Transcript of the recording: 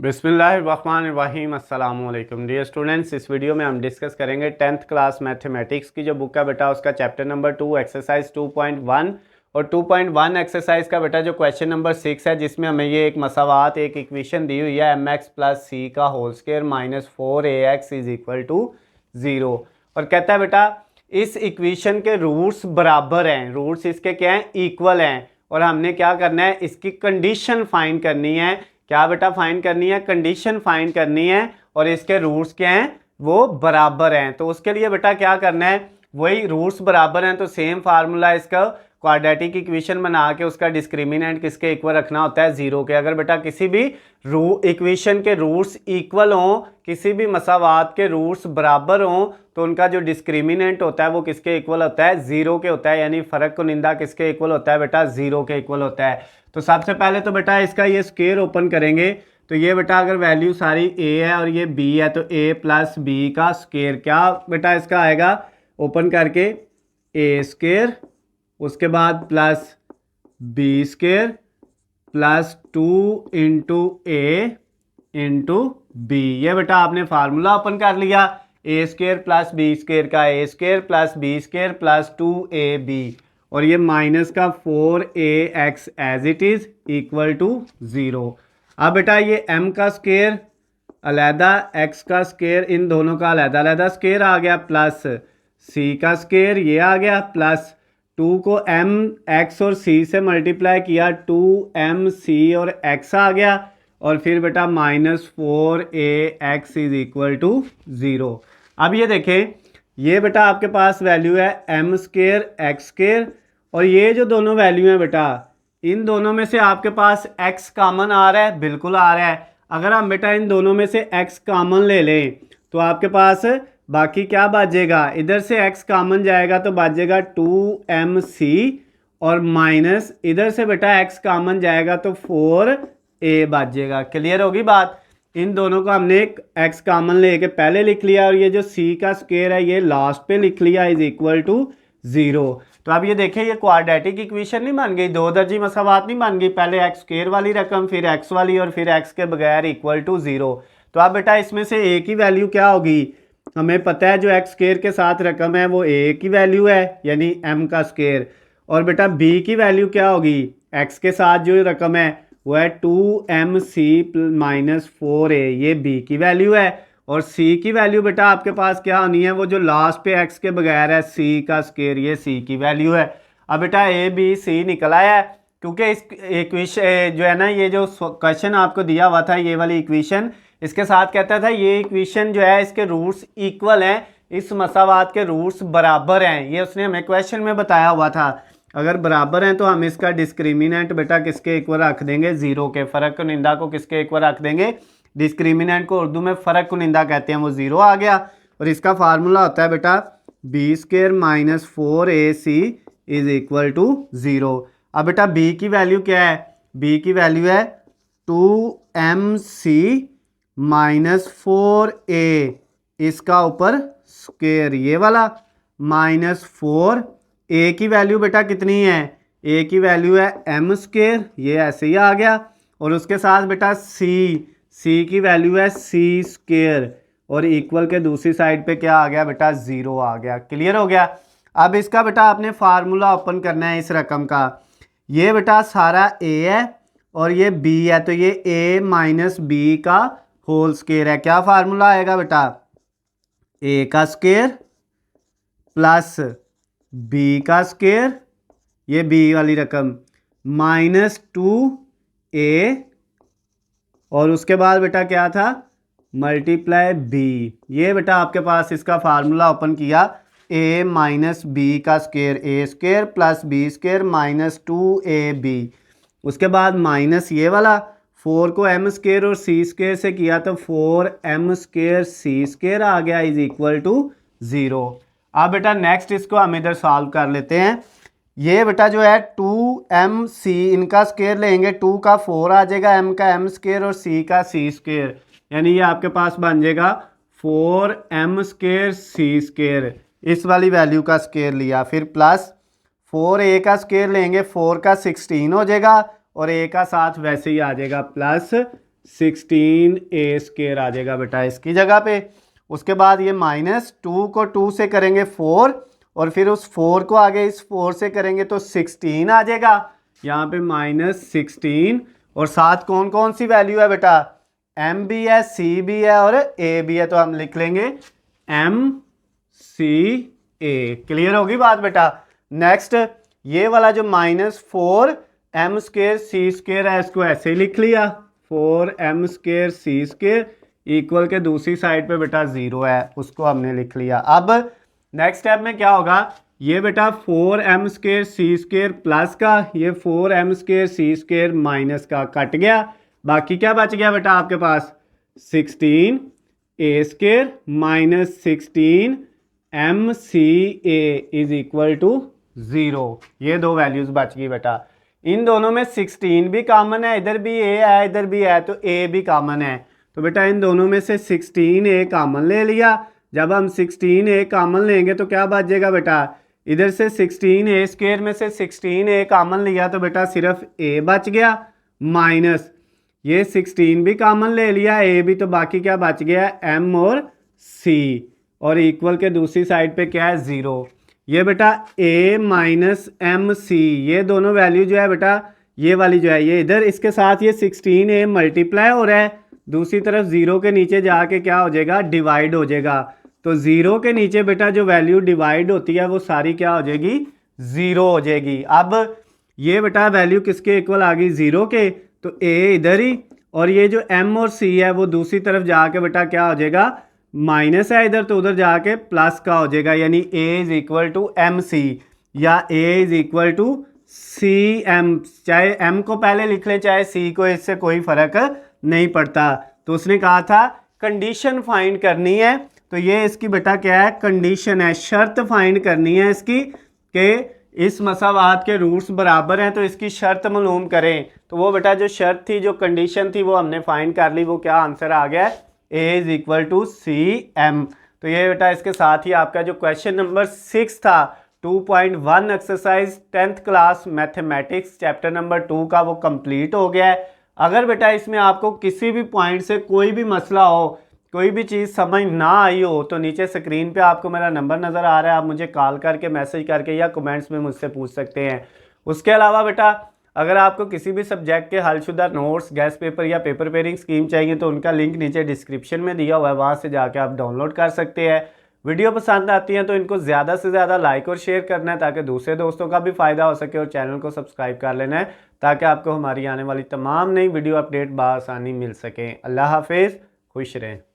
बिस्मिल्लाहिर्रहमानिर्रहीम अस्सलाम वालेकुम डियर स्टूडेंट्स। इस वीडियो में हम डिस्कस करेंगे 10th क्लास मैथमेटिक्स की जो बुक है बेटा उसका चैप्टर नंबर 2 एक्सरसाइज 2.1 और 2.1 एक्सरसाइज का बेटा जो क्वेश्चन नंबर 6 है, जिसमें हमें ये एक मसावात एक इक्वेशन दी हुई है mx प्लस सी का whole square minus 4ax is equal to 0। और कहता है बेटा इस इक्वेशन के रूट्स बराबर हैं, रूट्स इसके क्या हैं, इक्वल हैं। और हमने क्या करना है, इसकी कंडीशन फाइंड करनी है। क्या बेटा फाइंड करनी है, कंडीशन फाइंड करनी है। और इसके रूट्स क्या हैं, वो बराबर हैं। तो उसके लिए बेटा क्या करना है, वही रूट्स बराबर हैं तो सेम फार्मूला इसका क्वाड्रेटिक इक्वेशन बना के उसका डिस्क्रिमिनेंट किसके इक्वल रखना होता है, जीरो के। अगर बेटा किसी भी इक्वेशन के रूट्स इक्वल हों, किसी भी मसावात के रूट्स बराबर हों, तो उनका जो डिस्क्रिमिनेंट होता है वो किसके इक्वल होता है, जीरो के होता है। यानी फर्क कुनिंदा किसके इक्वल होता है बेटा, जीरो के इक्वल होता है। तो सबसे पहले तो बेटा इसका ये स्क्वायर ओपन करेंगे। तो ये बेटा अगर वैल्यू सारी a है और ये b है तो a प्लस बी का स्क्वायर क्या बेटा इसका आएगा, ओपन करके a स्क्वायर, उसके बाद plus b square plus 2 into a into b. ये बेटा आपने फार्मूला ओपन कर लिया, a square plus b square का a square plus b square plus 2ab और ये माइनस का 4ax as it is equal to 0। अब बेटा ये m का स्क्वायर अलहदा, x का स्क्वायर, इन दोनों का अलहदा अलहदा स्क्वायर आ गया, प्लस c का स्क्वायर ये आ गया, प्लस 2 को m x और c से मल्टीप्लाई किया, 2m c और x आ गया, और फिर बेटा minus 4ax is equal to 0। अब ये देखें, ये बेटा आपके पास वैल्यू है m स्क्वायर x स्क्वायर, और ये जो दोनों वैल्यू हैं बेटा इन दोनों में से आपके पास x कॉमन आ रहा है, बिल्कुल आ रहा है। अगर हम बेटा इन दोनों में से x कॉमन ले लें तो आपके पास बाकी क्या बचेगा, इधर से x कॉमन जाएगा तो बचेगा 2mc और माइनस इधर से बेटा x कॉमन जाएगा तो 4a बचेगा। क्लियर होगी बात। इन दोनों को हमने x कॉमन लेके पहले लिख लिया और ये जो c का स्क्वायर है ये लास्ट पे लिख लिया इज इक्वल टू 0। तो अब ये देखें ये क्वाड्रेटिक इक्वेशन नहीं बन गई, दो दर्जी मसावात नहीं बन गई, पहले x स्क्वायर वाली रकम फिर x वाली और फिर x के बगैर इक्वल टू 0। तो अब बेटा इसमें से a की वैल्यू क्या होगी, हमें पता है जो x स्क्वायर के साथ रकम है वो a की वैल्यू है यानी m का स्क्वायर, और बेटा b की वैल्यू क्या होगी, x के साथ जो रकम है वो है 2mc माइनस 4a, ये b की वैल्यू है। और c की वैल्यू बेटा आपके पास क्या होनी है, वो जो लास्ट पे x के बगैर है c का स्क्वायर, ये c की वैल्यू है। अब बेटा a b c निकल आया है, क्योंकि इस इक्वेशन जो है ना, ये जो क्वेश्चन आपको दिया हुआ था ये वाली इक्वेशन, इसके साथ कहता था ये इक्वेशन जो है इसके रूट्स इक्वल हैं, इस मसावात के रूट्स बराबर हैं, ये उसने हमें क्वेश्चन में बताया हुआ था। अगर बराबर हैं तो हम इसका डिस्क्रिमिनेंट बेटा किसके इक्वल रख देंगे, जीरो के। फर्क कुनिंदा को किसके इक्वल रख देंगे, डिस्क्रिमिनेंट को उर्दू में फ़र्क कुनिंदा कहते हैं, वो ज़ीरो आ गया। और इसका फार्मूला होता है बेटा b square minus 4ac is equal to 0। अब बेटा b की वैल्यू क्या है, b की वैल्यू है 2mc माइनस 4a, इसका ऊपर स्क्वायर ये वाला, माइनस 4a की वैल्यू बेटा कितनी है, a की वैल्यू है m स्क्वायर, ये ऐसे ही आ गया, और उसके साथ बेटा c की वैल्यू है c स्क्वायर, और इक्वल के दूसरी साइड पे क्या आ गया बेटा, 0 आ गया। क्लियर हो गया। अब इसका बेटा आपने फार्मूला ओपन करना है इस रकम का। ये बेटा सारा a है और ये b है, तो ये a माइनस b का होल स्क्वायर है। क्या फार्मूला आएगा बेटा, a का स्क्वायर प्लस b का स्क्वायर, ये b वाली रकम, माइनस 2a, और उसके बाद बेटा क्या था, मल्टीप्लाई b। ये बेटा आपके पास इसका फार्मूला ओपन किया, a माइनस b का square, a square plus b square minus 2ab, उसके बाद माइनस ये वाला 4 को m स्क्वायर और c स्क्वायर से किया तो 4m स्क्वायर c स्क्वायर आ गया इज इक्वल टू 0। अब बेटा नेक्स्ट इसको हम इधर सॉल्व कर लेते हैं। ये बेटा जो है 2mc, इनका स्क्वायर लेंगे, 2 का 4 आ जाएगा, m का m स्क्वायर और c का c स्क्वायर, यानी ये आपके पास बन जाएगा 4m स्क्वायर c स्क्वायर, इस वाली वैल्यू का स्क्वायर लिया, फिर प्लस 4a का स्क्वायर लेंगे, 4 का 16 हो जाएगा और a का साथ वैसे ही आ जाएगा प्लस 16a² आ जाएगा बेटा इसकी जगह पे। उसके बाद ये -2 को 2 से करेंगे 4 और फिर उस 4 को आगे इस 4 से करेंगे तो 16 आ जाएगा, यहाँ पे -16। और साथ कौन कौन सी वैल्यू है बेटा, m भी है, c भी है और a भी है, तो हम लिख लेंगे MCA। क्लियर होगी बात बेटा। नेक्स्ट ये वाला जो -4m² c² है इसको ऐसे ही लिख लिया, 4m² c² इक्वल के दूसरी साइड पे बेटा 0 है, उसको हमने लिख लिया। अब नेक्स्ट स्टेप में क्या होगा, ये बेटा 4m² c² प्लस का, ये 4m² c² माइनस का कट गया, बाकी क्या बच गया बेटा आपके पास 16a² minus 16mca is equal to 0। ये दो वैल्यूज बच गई बेटा। इन दोनों में 16 भी कॉमन है, इधर भी a है इधर भी है, तो a भी कॉमन है, तो बेटा इन दोनों में से 16a कॉमन ले लिया। जब हम 16a कॉमन लेंगे तो क्या बच जाएगा बेटा, इधर से 16a² में से 16a कॉमन लिया तो बेटा सिर्फ a बच गया, माइनस ये 16 भी कॉमन ले लिया, a भी, तो बाकी क्या बच गया m और c, और इक्वल के दूसरी साइड पे क्या है 0। ये बेटा a माइनस MC, ये दोनों वैल्यू जो है बेटा, ये वाली जो है ये इधर इसके साथ ये 16a मल्टीप्लाई हो रहा है, दूसरी तरफ 0 के नीचे जाके क्या हो जाएगा, डिवाइड हो जाएगा। तो 0 के नीचे बेटा जो वैल्यू डिवाइड होती है वो सारी क्या हो जाएगी, 0 हो जाएगी। अब ये बेटा वैल्यू किसके इक्वल आ गई, 0 के, तो a इधर ही, और ये जो m और c है वो दूसरी तरफ जाके बेटा क्या हो जाएगा, माइनस है इधर तो उधर जाके प्लस का हो जाएगा, यानी a is equal to MC या a is equal to CM। चाहे m को पहले लिख लें चाहे c को, इससे कोई फर्क नहीं पड़ता। तो उसने कहा था कंडीशन फाइंड करनी है, तो ये इसकी बेटा क्या है, कंडीशन है, शर्त फाइंड करनी है इसकी कि इस मसावात के रूट्स बराबर हैं, तो इसकी शर्त मालूम करें। तो वो बेटा जो शर्त थी, जो कंडीशन थी, वो हमने फाइंड कर ली। वो क्या आंसर आ गया, a is equal to CM। तो ये बेटा इसके साथ ही आपका जो क्वेश्चन नंबर 6 था 2.1 exercise 10th class mathematics chapter number 2 का, वो कंप्लीट हो गया है। अगर बेटा इसमें आपको किसी भी पॉइंट से कोई भी मसला हो, कोई भी चीज़ समझ ना आई हो, तो नीचे स्क्रीन पे आपको मेरा नंबर नज़र आ रहा है, आप मुझे कॉल करके, मैसेज करके या कमेंट्स में मुझसे पूछ सकते हैं। उसके अलावा बेटा अगर आपको किसी भी सब्जेक्ट के हलशुदा नोट्स, गैस पेपर या पेपर पेयरिंग स्कीम चाहिए तो उनका लिंक नीचे डिस्क्रिप्शन में दिया हुआ है, वहाँ से जाके आप डाउनलोड कर सकते हैं। वीडियो पसंद आती है तो इनको ज़्यादा से ज़्यादा लाइक और शेयर करना है ताकि दूसरे दोस्तों का भी फ़ायदा हो सके, और चैनल को सब्सक्राइब कर लेना है ताकि आपको हमारी आने वाली तमाम नई वीडियो अपडेट बआसानी मिल सकें। अल्लाह हाफिज़, खुश रहें।